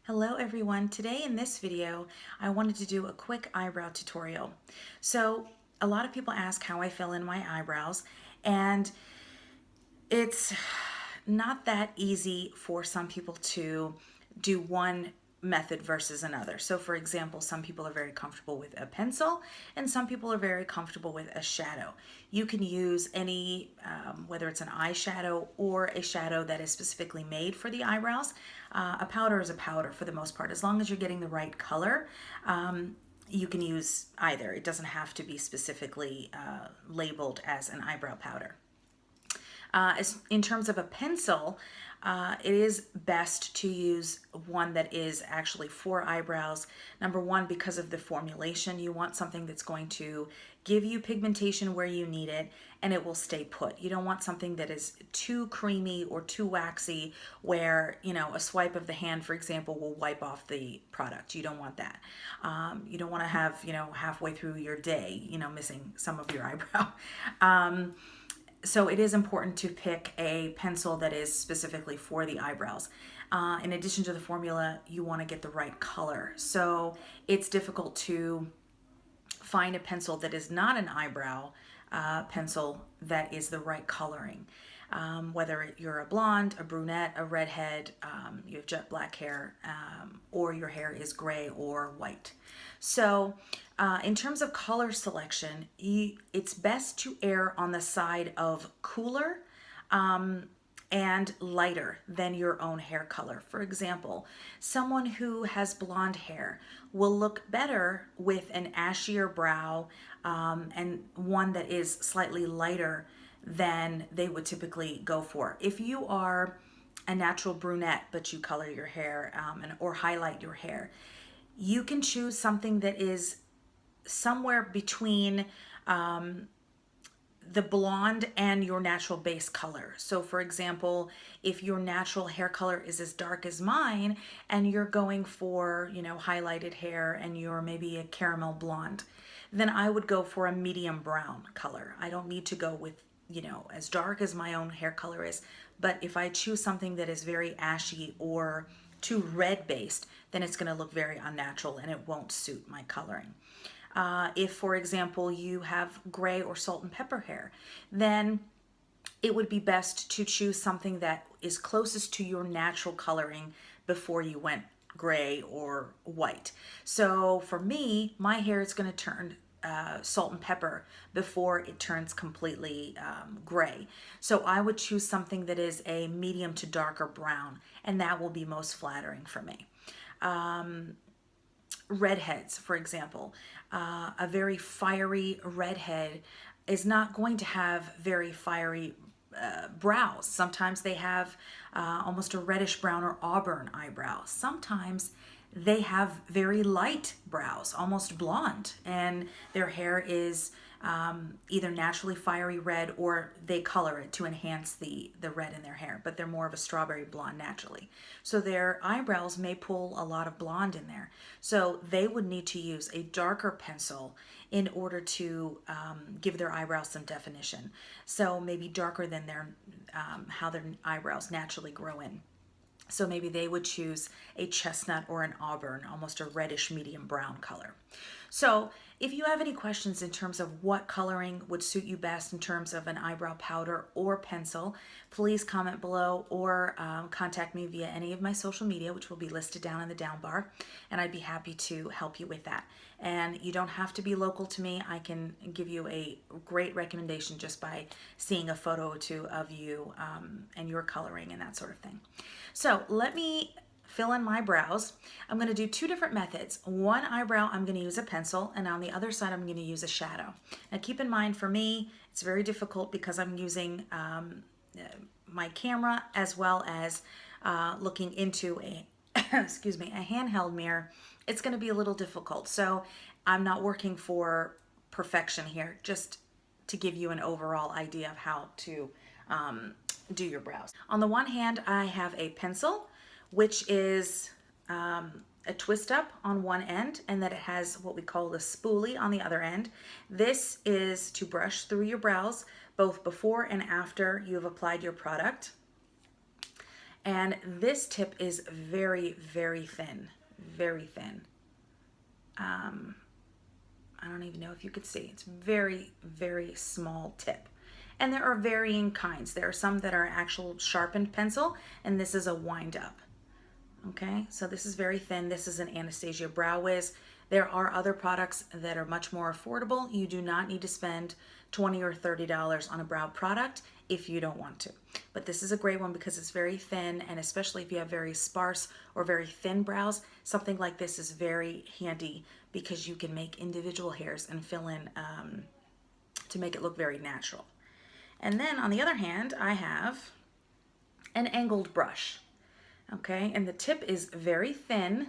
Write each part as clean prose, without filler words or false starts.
Hello everyone. Today in this video, I wanted to do a quick eyebrow tutorial. So a lot of people ask how I fill in my eyebrows, and it's not that easy for some people to do one method versus another. So for example, some people are very comfortable with a pencil and some people are very comfortable with a shadow. You can use any, whether it's an eyeshadow or a shadow that is specifically made for the eyebrows. A powder is a powder for the most part. As long as you're getting the right color, you can use either. It doesn't have to be specifically labeled as an eyebrow powder. In terms of a pencil, it is best to use one that is actually for eyebrows. Number one, because of the formulation, you want something that's going to give you pigmentation where you need it and it will stay put. You don't want something that is too creamy or too waxy where, a swipe of the hand, for example, will wipe off the product. You don't want that. You don't want to have, halfway through your day, missing some of your eyebrow. So it is important to pick a pencil that is specifically for the eyebrows. In addition to the formula, you want to get the right color. So it's difficult to find a pencil that is not an eyebrow pencil that is the right coloring. Whether you're a blonde, a brunette, a redhead, you have jet black hair, or your hair is gray or white. So in terms of color selection, it's best to err on the side of cooler and lighter than your own hair color. For example, someone who has blonde hair will look better with an ashier brow and one that is slightly lighter than they would typically go for. If you are a natural brunette but you color your hair or highlight your hair, you can choose something that is somewhere between the blonde and your natural base color. So for example, if your natural hair color is as dark as mine and you're going for, highlighted hair and you're maybe a caramel blonde, then I would go for a medium brown color. I don't need to go with, as dark as my own hair color is. But if I choose something that is very ashy or too red based, then it's going to look very unnatural and it won't suit my coloring. If, for example, you have gray or salt and pepper hair, then it would be best to choose something that is closest to your natural coloring before you went gray or white. So for me, my hair is going to turn salt and pepper before it turns completely gray. So I would choose something that is a medium to darker brown, and that will be most flattering for me. Redheads, for example, a very fiery redhead is not going to have very fiery brows. Sometimes they have almost a reddish brown or auburn eyebrow. Sometimes they have very light brows, almost blonde, and their hair is either naturally fiery red or they color it to enhance the red in their hair, but they're more of a strawberry blonde naturally. So their eyebrows may pull a lot of blonde in there. So they would need to use a darker pencil in order to give their eyebrows some definition. So maybe darker than how their eyebrows naturally grow in. So maybe they would choose a chestnut or an auburn, almost a reddish medium brown color. So if you have any questions in terms of what coloring would suit you best in terms of an eyebrow powder or pencil, please comment below or contact me via any of my social media, which will be listed down in the down bar, and I'd be happy to help you with that. And you don't have to be local to me. I can give you a great recommendation just by seeing a photo or two of you and your coloring and that sort of thing. So let me fill in my brows. I'm going to do two different methods. One eyebrow, I'm going to use a pencil, and on the other side, I'm going to use a shadow. Now keep in mind, for me, it's very difficult because I'm using my camera as well as looking into a excuse me, a handheld mirror. It's going to be a little difficult. So I'm not working for perfection here, just to give you an overall idea of how to do your brows. On the one hand, I have a pencil, which is a twist up on one end, and that it has what we call the spoolie on the other end. This is to brush through your brows both before and after you have applied your product. And this tip is very, very thin, very thin. I don't even know if you could see. It's very, very small tip. And there are varying kinds. There are some that are actual sharpened pencil, and this is a wind up. Okay, so this is very thin. This is an Anastasia Brow Wiz. There are other products that are much more affordable. You do not need to spend $20 or $30 on a brow product if you don't want to. But this is a great one because it's very thin, and especially if you have very sparse or very thin brows, something like this is very handy because you can make individual hairs and fill in to make it look very natural. And then on the other hand, I have an angled brush. Okay, and the tip is very thin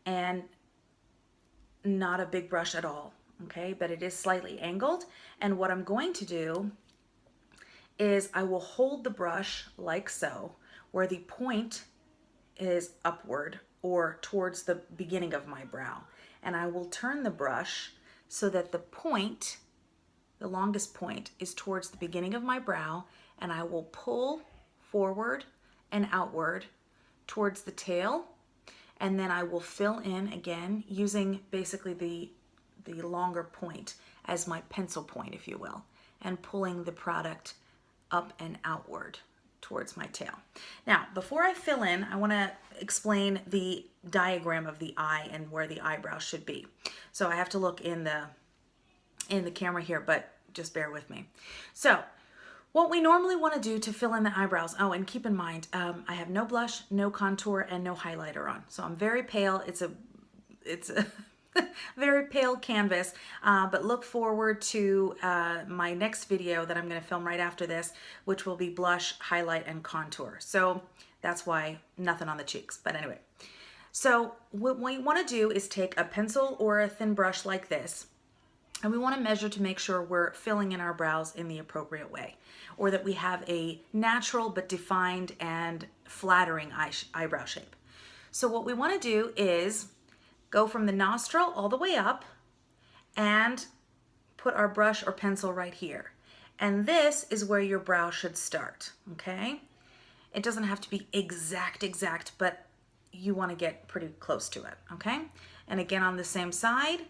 and not a big brush at all. Okay, but it is slightly angled. And what I'm going to do is I will hold the brush like so, where the point is upward or towards the beginning of my brow. And I will turn the brush so that the point, the longest point, is towards the beginning of my brow, and I will pull forward and outward towards the tail, and then I will fill in again using basically the longer point as my pencil point, if you will, and pulling the product up and outward towards my tail. Now, before I fill in, I want to explain the diagram of the eye and where the eyebrow should be. So I have to look in the camera here, but just bear with me. So what we normally want to do to fill in the eyebrows, oh, and keep in mind, I have no blush, no contour, and no highlighter on. So I'm very pale. It's a very pale canvas, but look forward to my next video that I'm going to film right after this, which will be blush, highlight, and contour. So that's why nothing on the cheeks. But anyway, so what we want to do is take a pencil or a thin brush like this, and we want to measure to make sure we're filling in our brows in the appropriate way, or that we have a natural but defined and flattering eyebrow shape. So what we want to do is go from the nostril all the way up and put our brush or pencil right here. And this is where your brow should start, okay? It doesn't have to be exact, but you want to get pretty close to it, okay? And again, on the same side,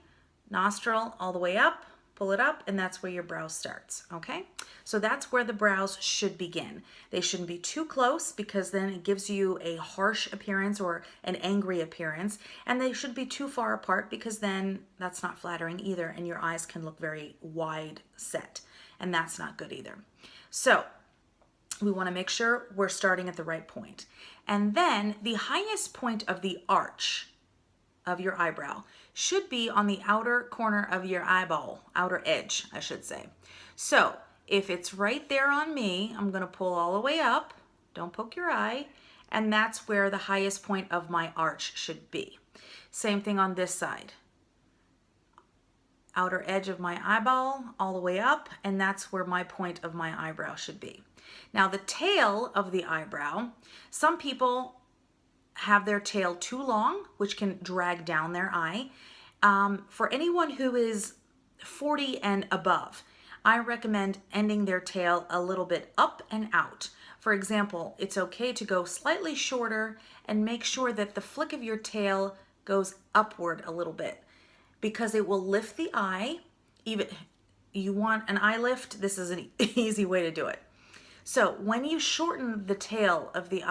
nostril all the way up, pull it up, and that's where your brow starts, okay? So that's where the brows should begin. They shouldn't be too close because then it gives you a harsh appearance or an angry appearance, and they should be too far apart because then that's not flattering either, and your eyes can look very wide set, and that's not good either. So we want to make sure we're starting at the right point. And then the highest point of the arch of your eyebrow should be on the outer corner of your eyeball, outer edge, I should say. So if it's right there on me, I'm going to pull all the way up, don't poke your eye, and that's where the highest point of my arch should be. Same thing on this side. Outer edge of my eyeball all the way up, and that's where my point of my eyebrow should be. Now the tail of the eyebrow, some people have their tail too long, which can drag down their eye. For anyone who is 40 and above, I recommend ending their tail a little bit up and out. For example, it's okay to go slightly shorter and make sure that the flick of your tail goes upward a little bit because it will lift the eye. Even you want an eye lift, this is an easy way to do it. So when you shorten the tail of the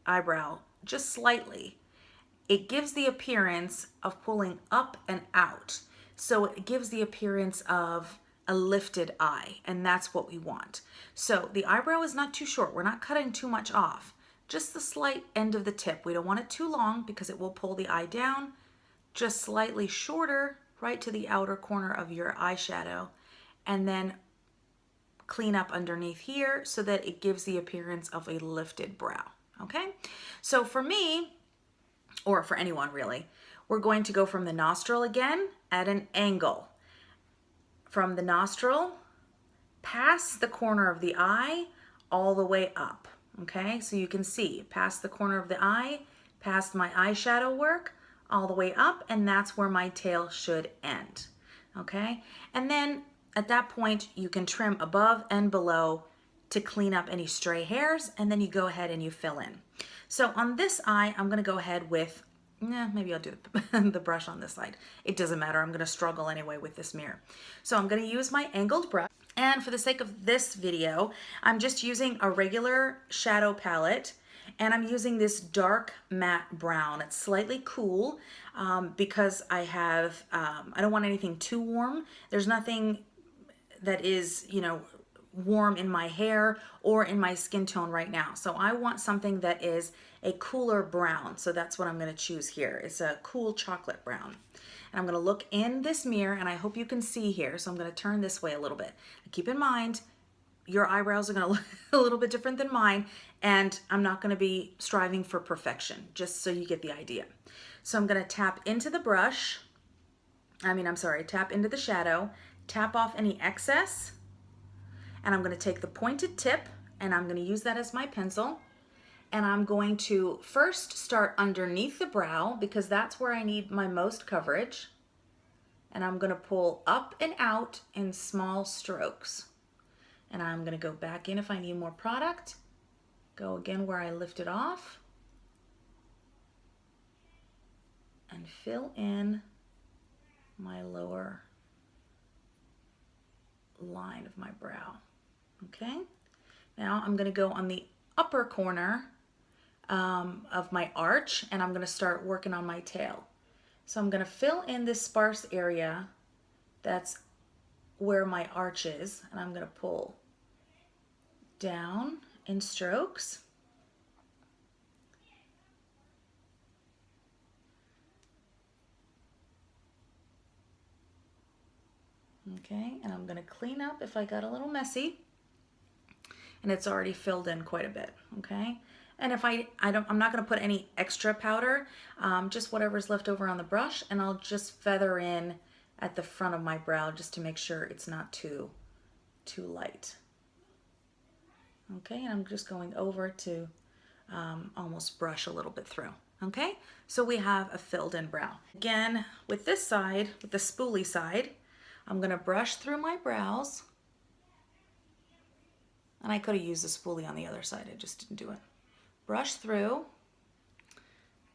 eyebrow just slightly, it gives the appearance of pulling up and out. So it gives the appearance of a lifted eye, and that's what we want. So the eyebrow is not too short. We're not cutting too much off. Just the slight end of the tip. We don't want it too long because it will pull the eye down. Just slightly shorter right to the outer corner of your eyeshadow, and then clean up underneath here so that it gives the appearance of a lifted brow. Okay, so for me, or for anyone really, we're going to go from the nostril again at an angle. From the nostril, past the corner of the eye, all the way up. Okay, so you can see past the corner of the eye, past my eyeshadow work, all the way up, and that's where my tail should end. Okay, and then at that point, you can trim above and below to clean up any stray hairs, and then you go ahead and you fill in. So on this eye, I'm gonna go ahead with, maybe I'll do the brush on this side. It doesn't matter, I'm gonna struggle anyway with this mirror. So I'm gonna use my angled brush, and for the sake of this video, I'm just using a regular shadow palette, and I'm using this dark matte brown. It's slightly cool because I don't want anything too warm. There's nothing that is, warm in my hair or in my skin tone right now. So I want something that is a cooler brown. So that's what I'm going to choose here. It's a cool chocolate brown. And I'm going to look in this mirror, and I hope you can see here. So I'm going to turn this way a little bit. Keep in mind, your eyebrows are going to look a little bit different than mine, and I'm not going to be striving for perfection, just so you get the idea. So I'm going to tap into the brush. Tap into the shadow, tap off any excess, and I'm going to take the pointed tip, and I'm going to use that as my pencil, and I'm going to first start underneath the brow because that's where I need my most coverage, and I'm going to pull up and out in small strokes, and I'm going to go back in if I need more product, go again where I lifted off, and fill in my lower line of my brow. Okay, now I'm going to go on the upper corner of my arch, and I'm going to start working on my tail. So I'm going to fill in this sparse area that's where my arch is, and I'm going to pull down in strokes. Okay, and I'm going to clean up if I got a little messy. And it's already filled in quite a bit, okay? And if I'm not gonna put any extra powder, just whatever's left over on the brush, and I'll just feather in at the front of my brow just to make sure it's not too light. Okay, and I'm just going over to almost brush a little bit through, okay? So we have a filled in brow. Again, with this side, with the spoolie side, I'm gonna brush through my brows. And I could have used the spoolie on the other side, I just didn't do it. Brush through,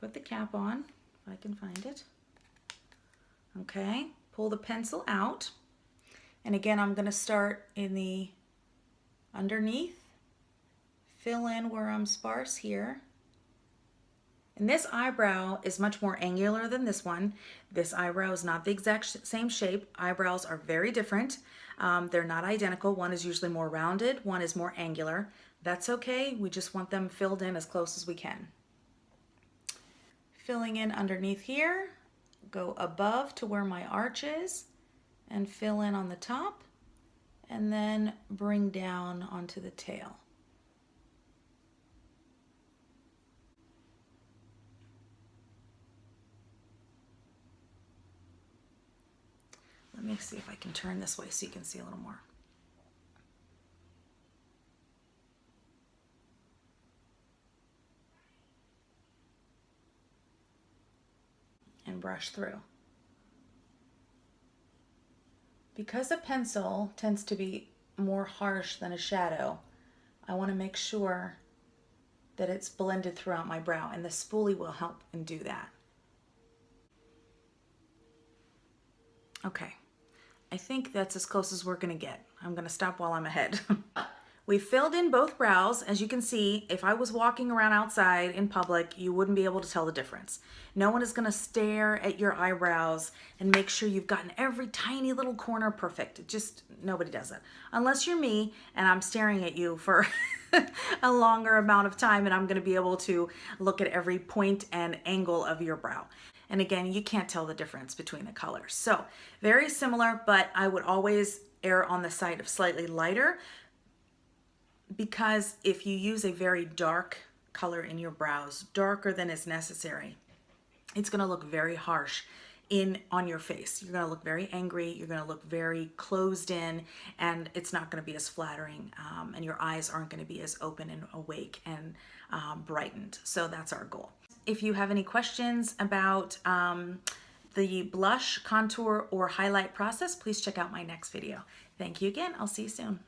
put the cap on, if I can find it. Okay, pull the pencil out. And again, I'm gonna start in the underneath, fill in where I'm sparse here. And this eyebrow is much more angular than this one. This eyebrow is not the exact same shape. Eyebrows are very different. They're not identical. One is usually more rounded, one is more angular. That's okay, we just want them filled in as close as we can. Filling in underneath here, go above to where my arch is, and fill in on the top, and then bring down onto the tail. Let me see if I can turn this way so you can see a little more. And brush through. Because a pencil tends to be more harsh than a shadow, I want to make sure that it's blended throughout my brow, and the spoolie will help and do that. Okay. I think that's as close as we're gonna get. I'm gonna stop while I'm ahead. We filled in both brows. As you can see, if I was walking around outside in public, you wouldn't be able to tell the difference. No one is gonna stare at your eyebrows and make sure you've gotten every tiny little corner perfect. Nobody does it. Unless you're me and I'm staring at you for a longer amount of time, and I'm gonna be able to look at every point and angle of your brow. And again, you can't tell the difference between the colors. So very similar, but I would always err on the side of slightly lighter, because if you use a very dark color in your brows, darker than is necessary, it's gonna look very harsh on your face. You're gonna look very angry, you're gonna look very closed in, and it's not gonna be as flattering, and your eyes aren't gonna be as open and awake and brightened. So that's our goal. If you have any questions about the blush, contour, or highlight process, please check out my next video. Thank you again. I'll see you soon.